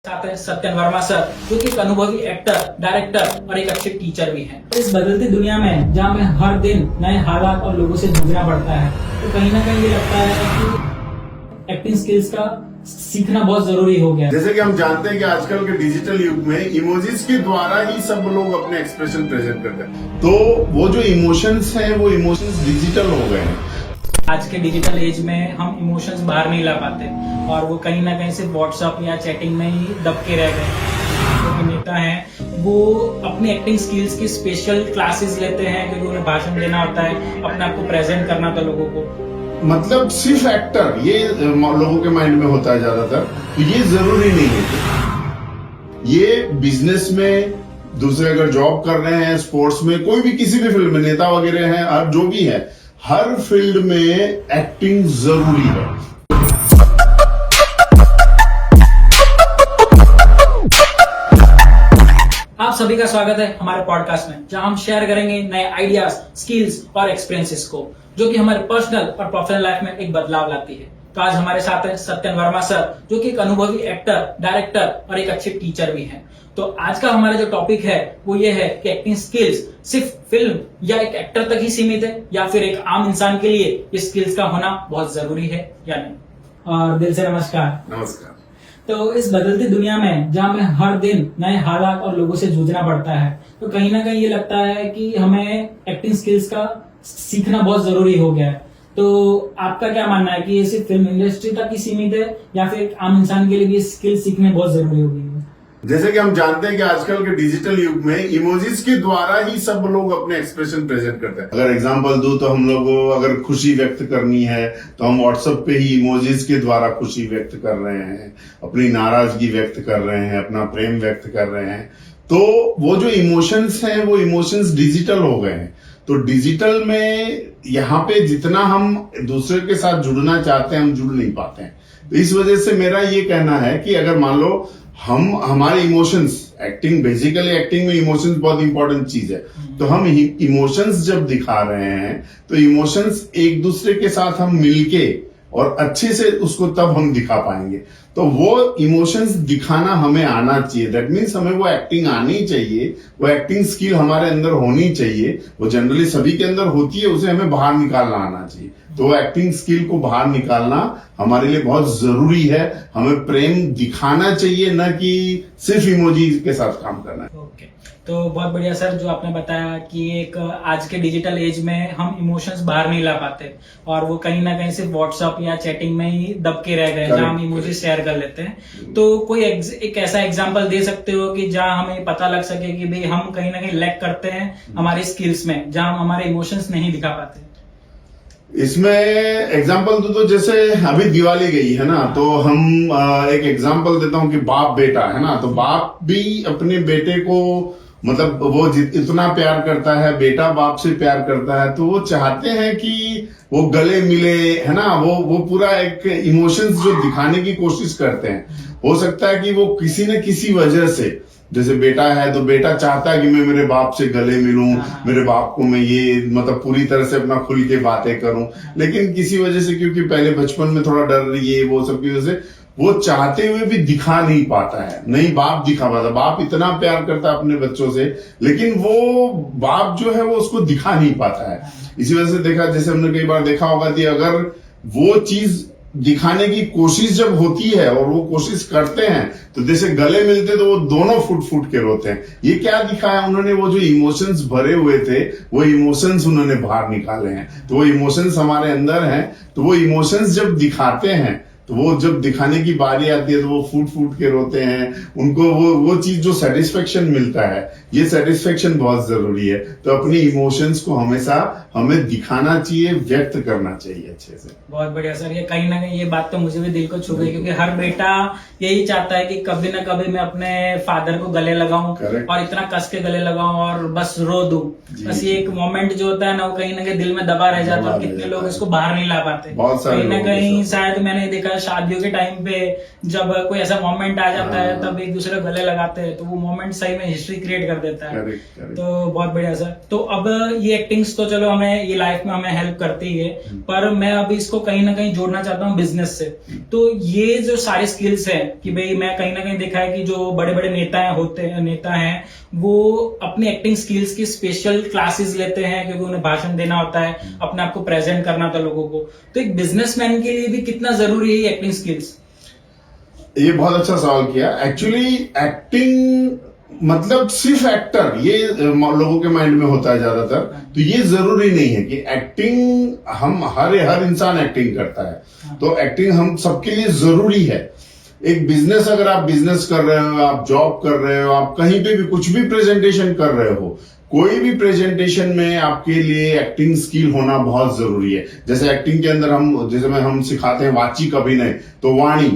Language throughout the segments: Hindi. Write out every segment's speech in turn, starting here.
साथ है सत्यन वर्मा सर, जो कि एक अनुभवी एक्टर, डायरेक्टर और एक अच्छे टीचर भी हैं। इस बदलती दुनिया में जहाँ में हर दिन नए हालात और लोगों से जूझना पड़ता है, तो कहीं ना कहीं ये लगता है कि एक्टिंग स्किल्स का सीखना बहुत जरूरी हो गया है। जैसे कि हम जानते हैं कि आजकल के डिजिटल युग में इमोजीज के द्वारा ही सब लोग अपने एक्सप्रेशन प्रेजेंट करते हैं, तो वो जो इमोशंस हैं वो इमोशंस डिजिटल हो गए हैं। आज के डिजिटल एज में हम इमोशंस बाहर नहीं ला पाते और वो कहीं ना कहीं सिर्फ व्हाट्सएप या चैटिंग में ही दब के रह गए। जो नेता हैं वो अपनी एक्टिंग स्किल्स की स्पेशल क्लासेस लेते हैं, क्योंकि उन्हें भाषण देना होता है, अपने आप को प्रेजेंट करना होता है लोगों को। मतलब सिर्फ एक्टर ये लोगों के माइंड में होता है ज्यादातर, तो ये जरूरी नहीं है। ये बिजनेस में, दूसरे अगर जॉब कर रहे हैं, स्पोर्ट्स में, कोई भी किसी भी फील्ड में नेता वगैरह हैं, और जो भी है, हर फील्ड में एक्टिंग जरूरी है। आप सभी का स्वागत है हमारे पॉडकास्ट में, जहां हम शेयर करेंगे नए आइडियाज, स्किल्स और एक्सपीरियंसेस को, जो कि हमारे पर्सनल और प्रोफेशनल लाइफ में एक बदलाव लाती है। तो आज हमारे साथ है सत्यन वर्मा सर, जो कि एक अनुभवी एक्टर, डायरेक्टर और एक अच्छे टीचर भी हैं। तो आज का हमारा जो टॉपिक है वो ये है कि एक्टिंग स्किल्स सिर्फ फिल्म या एक एक्टर तक ही सीमित है, या फिर एक आम इंसान के लिए ये स्किल्स का होना बहुत जरूरी है या नहीं। और दिल से नमस्कार। नमस्कार। तो इस बदलती दुनिया में जहाँ में हर दिन नए हालात और लोगों से जूझना पड़ता है, तो कहीं ना कहीं ये लगता है कि हमें एक्टिंग स्किल्स का सीखना बहुत जरूरी हो गया है। तो आपका क्या मानना है कि ये सिर्फ फिल्म इंडस्ट्री तक ही सीमित है, या फिर एक आम इंसान के लिए भी स्किल सीखने बहुत जरूरी हो गई है? जैसे कि हम जानते हैं कि आजकल के डिजिटल युग में इमोजीज के द्वारा ही सब लोग अपने एक्सप्रेशन प्रेजेंट करते हैं। अगर एग्जांपल दूं तो हम लोग अगर खुशी व्यक्त करनी है तो हम व्हाट्सएप पे ही इमोजीज के द्वारा खुशी व्यक्त कर रहे हैं, अपनी नाराजगी व्यक्त कर रहे हैं, अपना प्रेम व्यक्त कर रहे हैं। तो वो जो इमोशंस हैं वो इमोशंस डिजिटल हो गए हैं। तो डिजिटल में यहाँ पे जितना हम दूसरे के साथ जुड़ना चाहते हैं हम जुड़ नहीं पाते हैं। तो इस वजह से मेरा ये कहना है कि अगर मान लो हमारे इमोशंस, एक्टिंग, बेसिकली एक्टिंग में इमोशंस बहुत इंपॉर्टेंट चीज है, तो हम इमोशंस जब दिखा रहे हैं तो इमोशंस एक दूसरे के साथ हम मिलके और अच्छे से उसको तब हम दिखा पाएंगे। तो वो इमोशंस दिखाना हमें आना चाहिए। दैट मीन्स हमें वो एक्टिंग आनी चाहिए, वो एक्टिंग स्किल हमारे अंदर होनी चाहिए। वो जनरली सभी के अंदर होती है, उसे हमें बाहर निकालना आना चाहिए। तो एक्टिंग स्किल को बाहर निकालना हमारे लिए बहुत जरूरी है। हमें प्रेम दिखाना चाहिए, न कि सिर्फ इमोजी के साथ काम करना है। ओके, तो बहुत बढ़िया सर, जो आपने बताया कि एक आज के डिजिटल एज में हम इमोशंस बाहर नहीं ला पाते और वो कहीं ना कहीं सिर्फ व्हाट्सएप या चैटिंग में ही दब के रह गए, जहां हम इमोजी शेयर कर लेते हैं। तो कोई एक ऐसा एग्जांपल दे सकते हो कि जहां हमें पता लग सके कि भाई हम कहीं ना कहीं लैक करते हैं हमारी स्किल्स में, जहां हम हमारे इमोशंस नहीं दिखा पाते? इसमें एग्जाम्पल तो जैसे अभी दिवाली गई है ना, तो हम एक एग्जाम्पल देता हूं कि बाप बेटा है ना, तो बाप भी अपने बेटे को, मतलब वो इतना प्यार करता है, बेटा बाप से प्यार करता है, तो वो चाहते हैं कि वो गले मिले, है ना। वो पूरा एक इमोशंस जो दिखाने की कोशिश करते हैं। हो सकता है कि वो किसी न किसी वजह से, जैसे बेटा है तो बेटा चाहता है कि मैं मेरे बाप से गले मिलूं, मेरे बाप को मैं ये मतलब पूरी तरह से अपना खुल के बातें करूं, लेकिन किसी वजह से, क्योंकि पहले बचपन में थोड़ा डर रही है, वो सब की वजह से वो चाहते हुए भी दिखा नहीं पाता है, नहीं बाप दिखा पाता। बाप इतना प्यार करता है अपने बच्चों से, लेकिन वो बाप जो है वो उसको दिखा नहीं पाता है। इसी वजह से देखा, जैसे हमने कई बार देखा होगा कि अगर वो चीज दिखाने की कोशिश जब होती है और वो कोशिश करते हैं, तो जैसे गले मिलते तो वो दोनों फुट फुट के रोते हैं। ये क्या दिखाया उन्होंने? वो जो इमोशंस भरे हुए थे वो इमोशंस उन्होंने बाहर निकाले हैं। तो वो इमोशंस हमारे अंदर हैं, तो वो इमोशंस जब दिखाते हैं, तो वो जब दिखाने की बारी आती है तो वो फूट फूट के रोते हैं। उनको वो चीज जो सेटिस्फेक्शन मिलता है, ये सेटिस्फेक्शन बहुत जरूरी है। तो अपनी इमोशंस को हमेशा हमें दिखाना चाहिए, व्यक्त करना चाहिए अच्छे से। बहुत बढ़िया सर, ये कहीं ना कहीं ये बात तो मुझे भी दिल को छू गई, क्योंकि हर बेटा यही चाहता है कि कभी ना कभी मैं अपने फादर को गले लगाऊं और इतना कस के गले लगाऊं और बस रो दूं। बस ये एक मोमेंट जो होता है ना, वो कहीं ना कहीं दिल में दबा रह जाता है। कितने लोग इसको बाहर नहीं ला पाते। बहुत सारे कहीं ना कहीं शायद मैंने देखा शादियों के टाइम पे जब कोई ऐसा मोमेंट आ जाता है तब एक दूसरे को गले लगाते हैं, तो वो मोमेंट सही में हिस्ट्री क्रिएट कर देता है। करेक्ट। तो बहुत बढ़िया सर। तो अब ये एक्टिंग्स तो चलो हमें ये लाइफ में हमें हेल्प करती ही है, पर मैं अभी इसको कहीं ना कहीं जोड़ना चाहता हूँ बिजनेस से। तो ये जो सारी स्किल्स है कि भाई मैं कहीं ना कहीं देखा है कि जो बड़े बड़े नेता हैं वो अपनी एक्टिंग स्किल्स की स्पेशल क्लासेस लेते हैं, क्योंकि उन्हें भाषण देना होता है, अपने आप को प्रेजेंट करना होता है लोगों को। तो एक बिजनेसमैन के लिए भी कितना जरूरी है एक्टिंग स्किल्स? ये बहुत अच्छा सवाल किया। एक्चुअली एक्टिंग मतलब सिर्फ एक्टर, ये लोगों के माइंड में होता है ज्यादातर। तो ये जरूरी नहीं है कि एक्टिंग हम हर इंसान एक्टिंग करता है। तो एक्टिंग हम सबके लिए जरूरी है। एक बिजनेस, अगर आप बिजनेस कर रहे हो, आप जॉब कर रहे हो, आप कहीं पे भी कुछ भी प्रेजेंटेशन कर रहे हो, कोई भी प्रेजेंटेशन में आपके लिए एक्टिंग स्किल होना बहुत जरूरी है। जैसे एक्टिंग के अंदर हम सिखाते हैं वाचिक अभिनय, तो वाणी,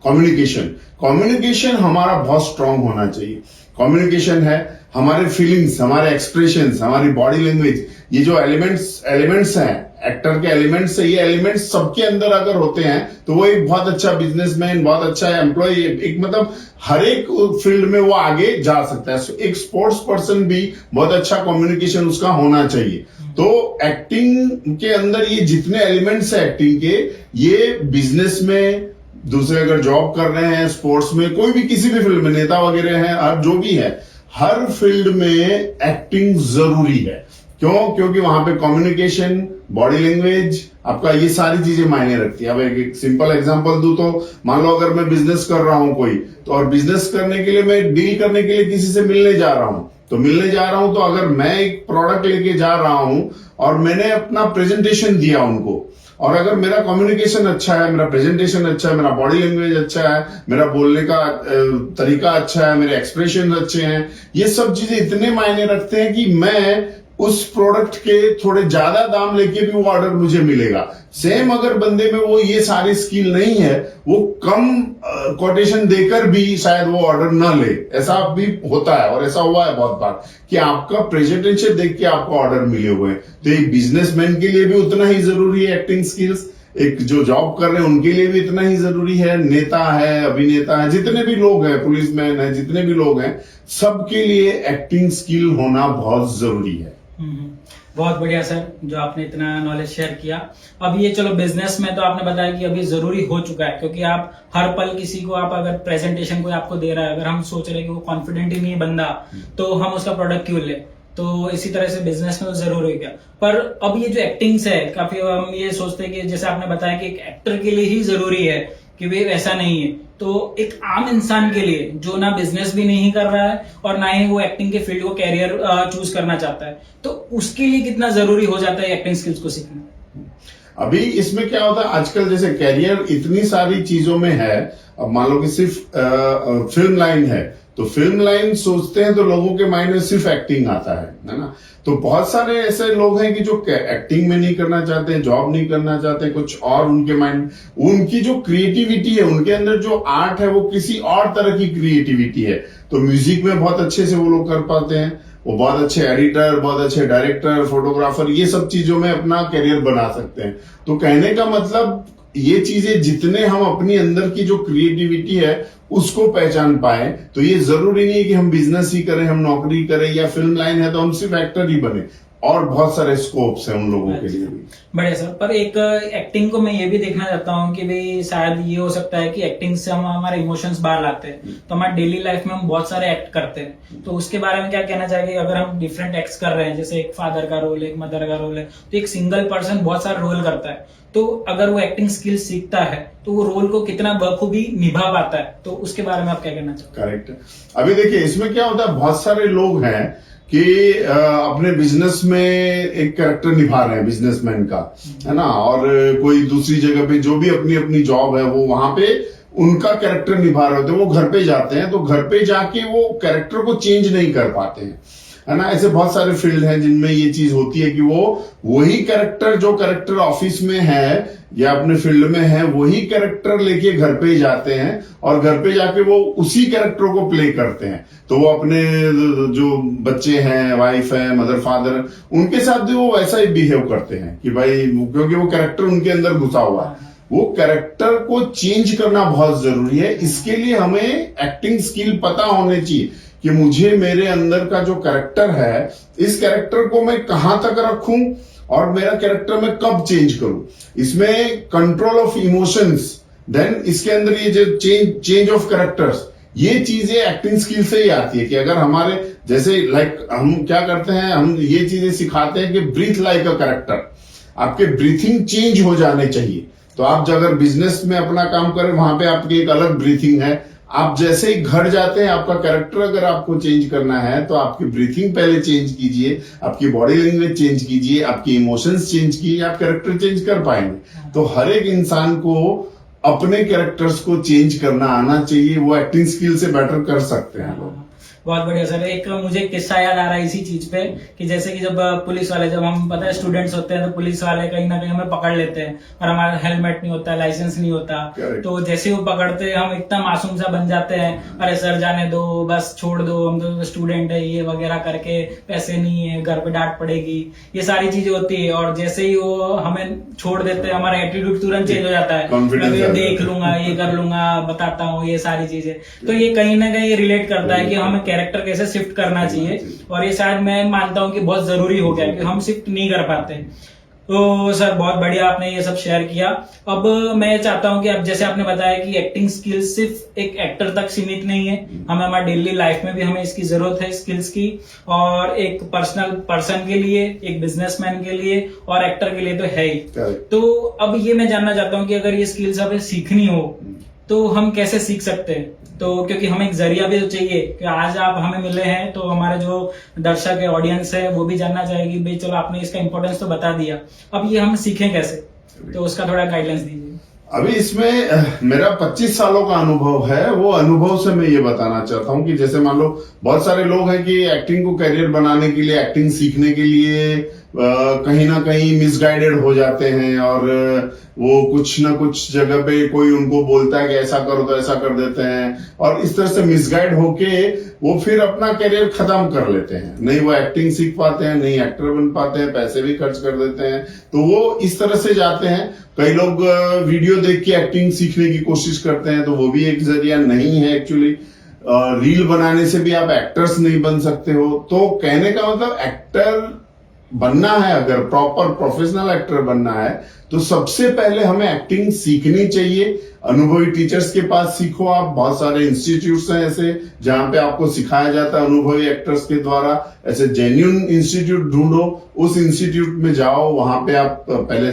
कम्युनिकेशन हमारा बहुत स्ट्रांग होना चाहिए। कम्युनिकेशन है हमारे फीलिंग्स, हमारे एक्सप्रेशंस, हमारी बॉडी लैंग्वेज, ये जो एलिमेंट्स हैं एक्टर के एलिमेंट्स है, ये एलिमेंट्स सबके अंदर अगर होते हैं तो वो एक बहुत अच्छा बिजनेसमैन, बहुत अच्छा एम्प्लॉय, एक मतलब हर एक फील्ड में वो आगे जा सकता है। एक स्पोर्ट्स पर्सन भी बहुत अच्छा कम्युनिकेशन उसका होना चाहिए। तो एक्टिंग के अंदर ये जितने एलिमेंट्स है एक्टिंग के, ये बिजनेस में, दूसरे अगर जॉब कर रहे हैं, स्पोर्ट्स में, कोई भी किसी भी फील्ड में, नेता वगैरह हैं, जो भी है, हर फील्ड में एक्टिंग जरूरी है। क्यों? क्योंकि वहां पे कम्युनिकेशन, बॉडी लैंग्वेज, आपका ये सारी चीजें मायने रखती है। अब एक सिंपल एग्जांपल दूं तो मान लो अगर मैं बिजनेस कर रहा हूं कोई, तो और बिजनेस करने के लिए मैं डील करने के लिए किसी से मिलने जा रहा हूं, तो अगर मैं एक प्रोडक्ट लेके जा रहा हूं और मैंने अपना प्रेजेंटेशन दिया उनको, और अगर मेरा कम्युनिकेशन अच्छा है, मेरा प्रेजेंटेशन अच्छा है, मेरा बॉडी लैंग्वेज अच्छा है, मेरा बोलने का तरीका अच्छा है, मेरे एक्सप्रेशन अच्छे हैं, ये सब चीजें इतने मायने रखते हैं कि मैं उस प्रोडक्ट के थोड़े ज्यादा दाम लेके भी वो ऑर्डर मुझे मिलेगा। सेम अगर बंदे में वो ये सारी स्किल नहीं है, वो कम कोटेशन देकर भी शायद वो ऑर्डर ना ले, ऐसा भी होता है और ऐसा हुआ है बहुत बार कि आपका प्रेजेंटेशन देख के आपको ऑर्डर मिले हुए हैं। तो एक बिजनेसमैन के लिए भी उतना ही जरूरी है एक्टिंग स्किल्स, एक जो जॉब कर रहे हैं उनके लिए भी इतना ही जरूरी है, नेता है, अभिनेता है, जितने भी लोग हैं, पुलिसमैन है, जितने भी लोग हैं, सबके लिए एक्टिंग स्किल होना बहुत जरूरी है। बहुत बढ़िया सर, जो आपने इतना नॉलेज शेयर किया। अब ये चलो बिजनेस में तो आपने बताया कि अभी जरूरी हो चुका है, क्योंकि आप हर पल किसी को आप अगर प्रेजेंटेशन कोई आपको दे रहा है, अगर हम सोच रहे हैं कि वो कॉन्फिडेंट ही नहीं है बंदा, तो हम उसका प्रोडक्ट क्यों ले? तो इसी तरह से बिजनेस में तो जरूर हो गया। पर अब ये जो एक्टिंग्स है, काफी हम ये सोचते हैं कि जैसे आपने बताया कि एक एक्टर के लिए ही जरूरी है, कि वे ऐसा नहीं है। तो एक आम इंसान के लिए जो ना बिजनेस भी नहीं कर रहा है और ना ही वो एक्टिंग के फील्ड को कैरियर चूज करना चाहता है, तो उसके लिए कितना जरूरी हो जाता है एक्टिंग स्किल्स को सीखना? अभी इसमें क्या होता है, आजकल जैसे कैरियर इतनी सारी चीजों में है। अब मान लो कि सिर्फ फिल्म लाइन है, तो फिल्म लाइन सोचते हैं तो लोगों के माइंड में सिर्फ एक्टिंग आता है ना। तो बहुत सारे ऐसे लोग हैं कि जो एक्टिंग में नहीं करना चाहते हैं, जॉब नहीं करना चाहते, कुछ और उनके माइंड, उनकी जो क्रिएटिविटी है, उनके अंदर जो आर्ट है, वो किसी और तरह की क्रिएटिविटी है। तो म्यूजिक में बहुत अच्छे से वो लोग कर पाते हैं, वो बहुत अच्छे एडिटर, बहुत अच्छे डायरेक्टर, फोटोग्राफर, ये सब चीजों में अपना करियर बना सकते हैं। तो कहने का मतलब, ये चीजें जितने हम अपनी अंदर की जो क्रिएटिविटी है उसको पहचान पाए, तो ये जरूरी नहीं है कि हम बिजनेस ही करें, हम नौकरी करें, या फिल्म लाइन है तो हम सिर्फ एक्टर ही बने, और बहुत सारे स्कोप्स हैं उन लोगों के लिए भी। बढ़िया सर। पर एक एक्टिंग को मैं ये भी देखना चाहता हूँ कि भाई शायद ये हो सकता है कि एक्टिंग से हम हमारे इमोशंस बाहर लाते हैं, तो हमारे डेली लाइफ में हम बहुत सारे एक्ट करते हैं, तो उसके बारे में क्या कहना चाहेंगे? अगर हम डिफरेंट एक्ट्स कर रहे हैं, जैसे एक फादर का रोल है, एक मदर का रोल है, तो एक सिंगल पर्सन बहुत सारे रोल करता है, तो अगर वो एक्टिंग स्किल सीखता है तो वो रोल को कितना बखूबी निभा पाता है, तो उसके बारे में आप क्या कहना चाहते हैं? करेक्ट है। अभी देखिए इसमें क्या होता है, बहुत सारे लोग हैं कि अपने बिजनेस में एक कैरेक्टर निभा रहे हैं बिजनेसमैन का, है ना, और कोई दूसरी जगह पे जो भी अपनी अपनी जॉब है वो वहां पे उनका कैरेक्टर निभा रहे होते हैं, वो घर पे जाते हैं, तो घर पे जाके वो कैरेक्टर को चेंज नहीं कर पाते हैं, है ना। ऐसे बहुत सारे फील्ड हैं जिनमें ये चीज होती है कि वो वही कैरेक्टर, जो कैरेक्टर ऑफिस में है या अपने फील्ड में है, वही कैरेक्टर लेके घर पे जाते हैं और घर पे जाके वो उसी कैरेक्टर को प्ले करते हैं। तो वो अपने जो बच्चे हैं, वाइफ है, मदर फादर, उनके साथ भी वो वैसा ही बिहेव करते हैं कि भाई, क्योंकि वो कैरेक्टर उनके अंदर घुसा हुआ है। वो कैरेक्टर को चेंज करना बहुत जरूरी है। इसके लिए हमें एक्टिंग स्किल पता होने चाहिए कि मुझे मेरे अंदर का जो कैरेक्टर है, इस कैरेक्टर को मैं कहां तक रखूं और मेरा कैरेक्टर मैं कब चेंज करूं। इसमें कंट्रोल ऑफ इमोशंस, देन इसके अंदर ये जो चेंज ऑफ कैरेक्टर्स, ये चीजें एक्टिंग स्किल से ही आती है। कि अगर हमारे जैसे लाइक हम क्या करते हैं, हम ये चीजें सिखाते हैं कि ब्रीथ लाइक अ कैरेक्टर, आपके ब्रीथिंग चेंज हो जाने चाहिए। तो आप अगर बिजनेस में अपना काम करें, वहां पे आपकी एक अलग ब्रीथिंग है। आप जैसे ही घर जाते हैं, आपका कैरेक्टर अगर आपको चेंज करना है तो आपकी ब्रीथिंग पहले चेंज कीजिए, आपकी बॉडी लैंग्वेज चेंज कीजिए, आपकी इमोशंस चेंज कीजिए, आप कैरेक्टर चेंज कर पाएंगे। तो हर एक इंसान को अपने कैरेक्टर्स को चेंज करना आना चाहिए। वो एक्टिंग स्किल से बेटर कर सकते हैं लोग। बहुत बढ़िया सर। एक मुझे किस्सा याद आ रहा है इसी चीज पे कि जैसे कि जब पुलिस वाले, जब हम पता है स्टूडेंट्स होते हैं तो पुलिस वाले कहीं ना कहीं हमें पकड़ लेते हैं और हमारा हेलमेट नहीं होता, लाइसेंस नहीं होता। तो जैसे वो पकड़ते हैं हम इतना मासूम सा बन जाते हैं, अरे सर जाने दो, बस छोड़ दो, हम तो स्टूडेंट है, ये वगैरह करके, पैसे नहीं है, घर पे डांट पड़ेगी, ये सारी चीजें होती है। और जैसे ही वो हमें छोड़ देते हैं, हमारा एटीट्यूड तुरंत चेंज हो जाता है, मैं देख लूंगा, ये कर लूंगा, बताता हूँ, ये सारी चीजें। तो ये कहीं ना कहीं रिलेट करता है कि हमें कैरेक्टर कैसे शिफ्ट करना चाहिए। और ये शायद मैं मानता हूं कि बहुत जरूरी हो गया कि हम शिफ्ट नहीं कर पाते। तो सर बहुत बढ़िया आपने ये सब शेयर किया। अब मैं चाहता हूं कि अब जैसे आपने बताया कि एक्टिंग स्किल्स सिर्फ एक एक्टर तक सीमित नहीं है, हमें हमारे डेली लाइफ में भी हमें इसकी जरूरत है स्किल्स की। और एक पर्सनल पर्सन के लिए, एक बिजनेसमैन के लिए और एक्टर के लिए तो है ही। तो अब ये मैं जानना चाहता हूं कि अगर ये स्किल्स हमें सीखनी हो तो हम कैसे सीख सकते हैं? तो क्योंकि हमें एक जरिया भी तो चाहिए कि आज आप हमें मिले हैं तो हमारे जो दर्शक है, ऑडियंस है, वो भी जानना चाहेगी भाई चलो आपने इसका इंपॉर्टेंस तो बता दिया, अब ये हम सीखें कैसे? तो उसका थोड़ा गाइडेंस दीजिए। अभी इसमें मेरा 25 सालों का अनुभव है। वो अनुभव से मैं ये बताना चाहता हूँ कि जैसे मान लो बहुत सारे लोग हैं कि एक्टिंग को करियर बनाने के लिए, एक्टिंग सीखने के लिए कहीं ना कहीं मिसगाइडेड हो जाते हैं और वो कुछ ना कुछ जगह पे कोई उनको बोलता है कि ऐसा करो तो ऐसा कर देते हैं और इस तरह से मिसगाइड होके वो फिर अपना करियर खत्म कर लेते हैं। नहीं वो एक्टिंग सीख पाते हैं, नहीं एक्टर बन पाते हैं, पैसे भी खर्च कर देते हैं। तो वो इस तरह से जाते हैं। कई लोग वीडियो देख के एक्टिंग सीखने की कोशिश करते हैं, तो वो भी एक जरिया नहीं है एक्चुअली। रील बनाने से भी आप एक्टर्स नहीं बन सकते हो। तो कहने का मतलब एक्टर बनना है, अगर प्रॉपर प्रोफेशनल एक्टर बनना है तो सबसे पहले हमें एक्टिंग सीखनी चाहिए। अनुभवी टीचर्स के पास सीखो आप। बहुत सारे इंस्टीट्यूट्स हैं ऐसे जहां पे आपको सिखाया जाता है अनुभवी एक्टर्स के द्वारा। ऐसे जेन्युइन इंस्टीट्यूट ढूंढो, उस इंस्टीट्यूट में जाओ, वहां पे आप पहले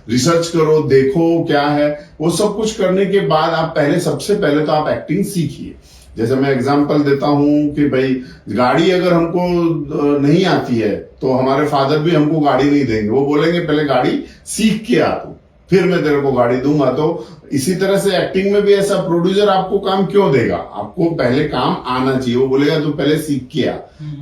रिसर्च करो, देखो क्या है। वो सब कुछ करने के बाद आप सबसे पहले तो आप एक्टिंग सीखिए। जैसे मैं एग्जांपल देता हूं कि भाई गाड़ी अगर हमको नहीं आती है तो हमारे फादर भी हमको गाड़ी नहीं देंगे। वो बोलेंगे पहले गाड़ी सीख के आ तू, फिर मैं तेरे को गाड़ी दूंगा। तो इसी तरह से एक्टिंग में भी ऐसा प्रोड्यूसर आपको काम क्यों देगा? आपको पहले काम आना चाहिए। वो बोलेगा तू पहले सीख के आ।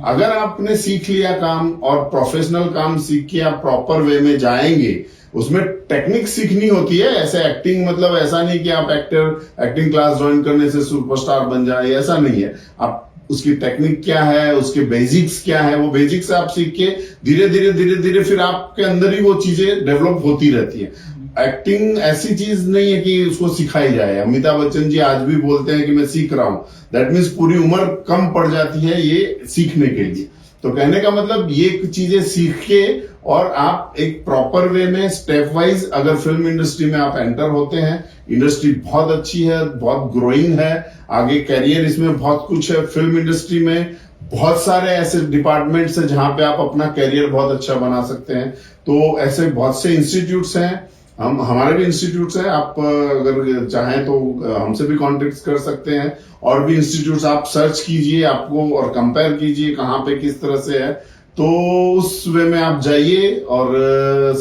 अगर आपने सीख लिया काम और प्रोफेशनल काम सीख के आप प्रॉपर वे में जाएंगे, उसमें टेक्निक सीखनी होती है। ऐसे एक्टिंग मतलब ऐसा नहीं कि आप एक्टिंग क्लास ज्वाइन करने से सुपरस्टार बन जाए, ऐसा नहीं है। आप उसकी टेक्निक क्या है, उसके बेसिक्स क्या है, वो बेसिक्स आप सीख के धीरे धीरे फिर आपके अंदर ही वो चीजें डेवलप होती रहती है। एक्टिंग ऐसी चीज नहीं है कि उसको सिखाई जाए। अमिताभ बच्चन जी आज भी बोलते हैं कि मैं सीख रहा हूं। दैट मीन्स पूरी उम्र कम पड़ जाती है ये सीखने के लिए। तो कहने का मतलब ये चीजें सीख के और आप एक प्रॉपर वे में स्टेप वाइज अगर फिल्म इंडस्ट्री में आप एंटर होते हैं, इंडस्ट्री बहुत अच्छी है, बहुत ग्रोइंग है, आगे कैरियर इसमें बहुत कुछ है। फिल्म इंडस्ट्री में बहुत सारे ऐसे डिपार्टमेंट्स हैं जहां पे आप अपना कैरियर बहुत अच्छा बना सकते हैं। तो ऐसे बहुत से इंस्टीट्यूट्स हैं, हमारे भी इंस्टीट्यूट्स हैं। आप अगर चाहें तो हमसे भी कॉन्टेक्ट कर सकते हैं। और भी इंस्टीट्यूट्स आप सर्च कीजिए आपको और कंपेयर कीजिए कहाँ पे किस तरह से है, तो उस वे में आप जाइए। और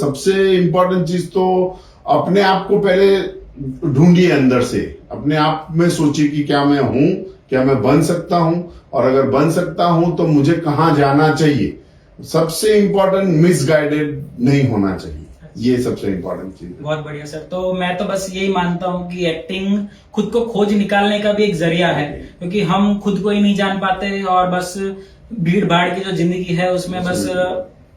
सबसे इम्पोर्टेंट चीज तो अपने आप को पहले ढूंढिए अंदर से। अपने आप में सोचिए कि क्या मैं हूं, क्या मैं बन सकता हूं, और अगर बन सकता हूं तो मुझे कहाँ जाना चाहिए। सबसे इम्पोर्टेंट मिसगाइडेड नहीं होना चाहिए, ये सबसे इम्पोर्टेंट चीज है। बहुत बढ़िया सर। तो मैं तो बस यही मानता हूँ कि एक्टिंग खुद को खोज निकालने का भी एक जरिया है, क्योंकि हम खुद को ही नहीं जान पाते और बस भीड़ भाड़ की जो जिंदगी है उसमें बस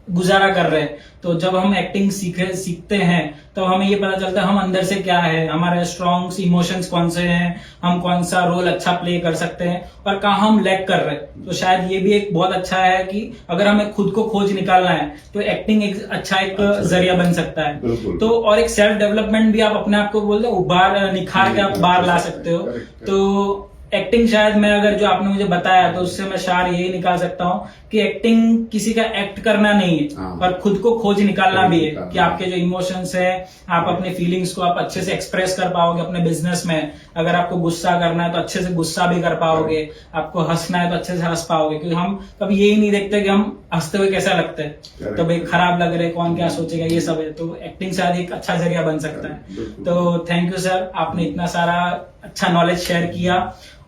गुजारा कर रहे हैं। तो जब हम एक्टिंग सीखते हैं तो हमें ये पता चलता है हम अंदर से क्या है, हमारे स्ट्रॉन्ग इमोशंस कौन से हैं, हम कौन सा रोल अच्छा प्ले कर सकते हैं और कहाँ हम लैग कर रहे हैं। तो शायद ये भी एक बहुत अच्छा है कि अगर हमें खुद को खोज निकालना है तो एक्टिंग एक अच्छा जरिया बन सकता है। तो और एक सेल्फ डेवलपमेंट भी आप अपने आप को बोलते हो बाहर निखार के आप बाहर ला सकते हो। तो एक्टिंग शायद मैं अगर जो आपने मुझे बताया तो उससे मैं सार यही निकाल सकता हूँ कि एक्टिंग किसी का एक्ट करना नहीं है और खुद को खोज निकालना भी है कि आपके जो इमोशंस है, आप अपने फीलिंग्स को आप अच्छे से एक्सप्रेस कर पाओगे अपने बिजनेस में। अगर आपको गुस्सा करना है तो अच्छे से गुस्सा भी कर पाओगे, आपको हंसना है तो अच्छे से हंस पाओगे, क्योंकि हम कभी यही नहीं देखते कि हम हंसते हुए कैसा लगते हैं, तो भाई खराब लग रहे, कौन क्या सोचेगा, ये सब है। तो एक्टिंग शायद एक अच्छा जरिया बन सकता है। तो थैंक यू सर, आपने इतना सारा अच्छा नॉलेज शेयर किया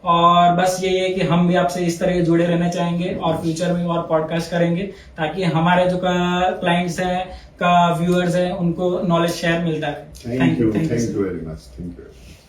और बस यही है कि हम भी आपसे इस तरह जुड़े रहना चाहेंगे और फ्यूचर में और पॉडकास्ट करेंगे ताकि हमारे जो क्लाइंट्स हैं का व्यूअर्स हैं उनको नॉलेज शेयर मिलता है। Thank you very much. Thank you.